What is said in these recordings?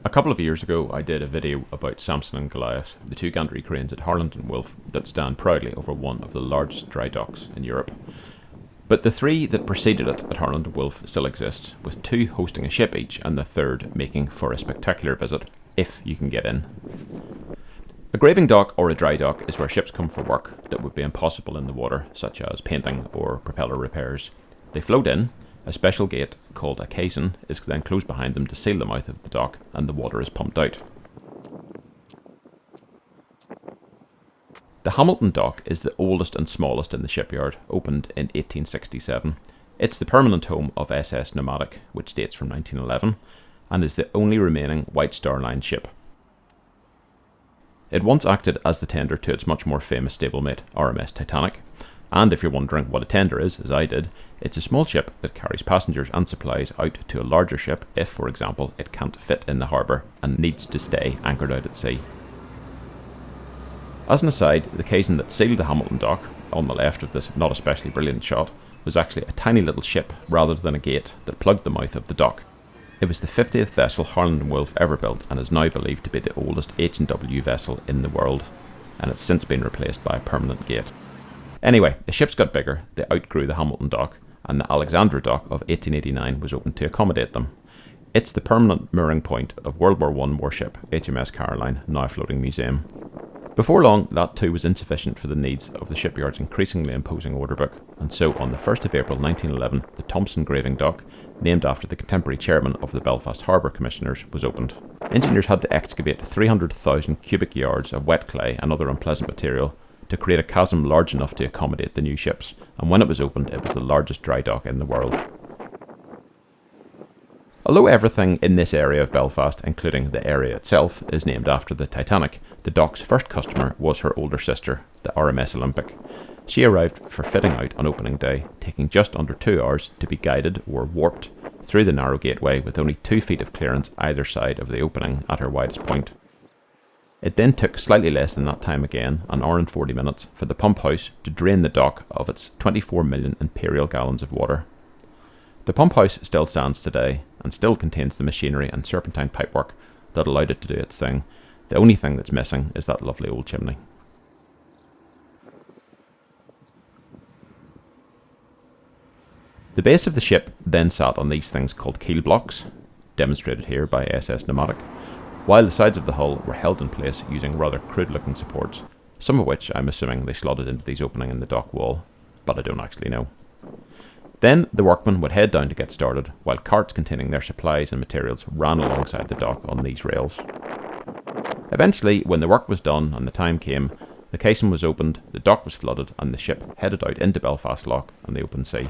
A couple of years ago, I did a video about Samson and Goliath, the two gantry cranes at Harland and Wolff that stand proudly over one of the largest dry docks in Europe. But the three that preceded it at Harland and Wolff still exist, with two hosting a ship each and the third making for a spectacular visit, if you can get in. A graving dock or a dry dock is where ships come for work that would be impossible in the water, such as painting or propeller repairs. They float in. A special gate, called a caisson, is then closed behind them to seal the mouth of the dock, and the water is pumped out. The Hamilton dock is the oldest and smallest in the shipyard, opened in 1867. It's the permanent home of SS Nomadic, which dates from 1911, and is the only remaining White Star Line ship. It once acted as the tender to its much more famous stablemate, RMS Titanic. And if you're wondering what a tender is, as I did, it's a small ship that carries passengers and supplies out to a larger ship if, for example, it can't fit in the harbour and needs to stay anchored out at sea. As an aside, the caisson that sealed the Hamilton dock, on the left of this not especially brilliant shot, was actually a tiny little ship rather than a gate that plugged the mouth of the dock. It was the 50th vessel Harland and Wolff ever built and is now believed to be the oldest H&W vessel in the world, and it's since been replaced by a permanent gate. Anyway, the ships got bigger, they outgrew the Hamilton dock, and the Alexandra dock of 1889 was opened to accommodate them. It's the permanent mooring point of World War I warship HMS Caroline, now a floating museum. Before long, that too was insufficient for the needs of the shipyard's increasingly imposing order book, and so on the 1st of April 1911, the Thompson Graving Dock, named after the contemporary chairman of the Belfast Harbour Commissioners, was opened. Engineers had to excavate 300,000 cubic yards of wet clay and other unpleasant material to create a chasm large enough to accommodate the new ships, and when it was opened, it was the largest dry dock in the world. Although everything in this area of Belfast, including the area itself, is named after the Titanic, the dock's first customer was her older sister, the RMS Olympic. She arrived for fitting out on opening day, taking just under 2 hours to be guided or warped through the narrow gateway with only 2 feet of clearance either side of the opening at her widest point. It then took slightly less than that time again, an hour and 40 minutes, for the pump house to drain the dock of its 24 million imperial gallons of water. The pump house still stands today, and still contains the machinery and serpentine pipework that allowed it to do its thing. The only thing that's missing is that lovely old chimney. The base of the ship then sat on these things called keel blocks, demonstrated here by SS Nomadic, while the sides of the hull were held in place using rather crude-looking supports, some of which I'm assuming they slotted into these openings in the dock wall, but I don't actually know. Then the workmen would head down to get started, while carts containing their supplies and materials ran alongside the dock on these rails. Eventually, when the work was done and the time came, the caisson was opened, the dock was flooded, and the ship headed out into Belfast Lough and the open sea.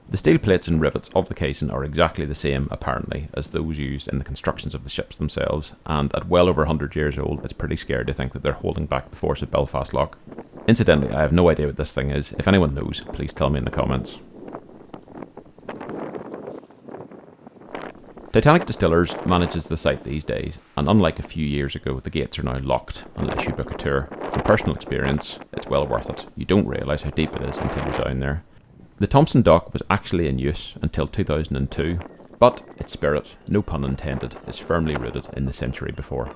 The steel plates and rivets of the caisson are exactly the same, apparently, as those used in the constructions of the ships themselves, and at well over 100 years old, it's pretty scary to think that they're holding back the force of Belfast Lough. Incidentally, I have no idea what this thing is. If anyone knows, please tell me in the comments. Titanic Distillers manages the site these days, and unlike a few years ago, the gates are now locked unless you book a tour. From personal experience, it's well worth it. You don't realise how deep it is until you're down there. The Thompson dock was actually in use until 2002, but its spirit, no pun intended, is firmly rooted in the century before.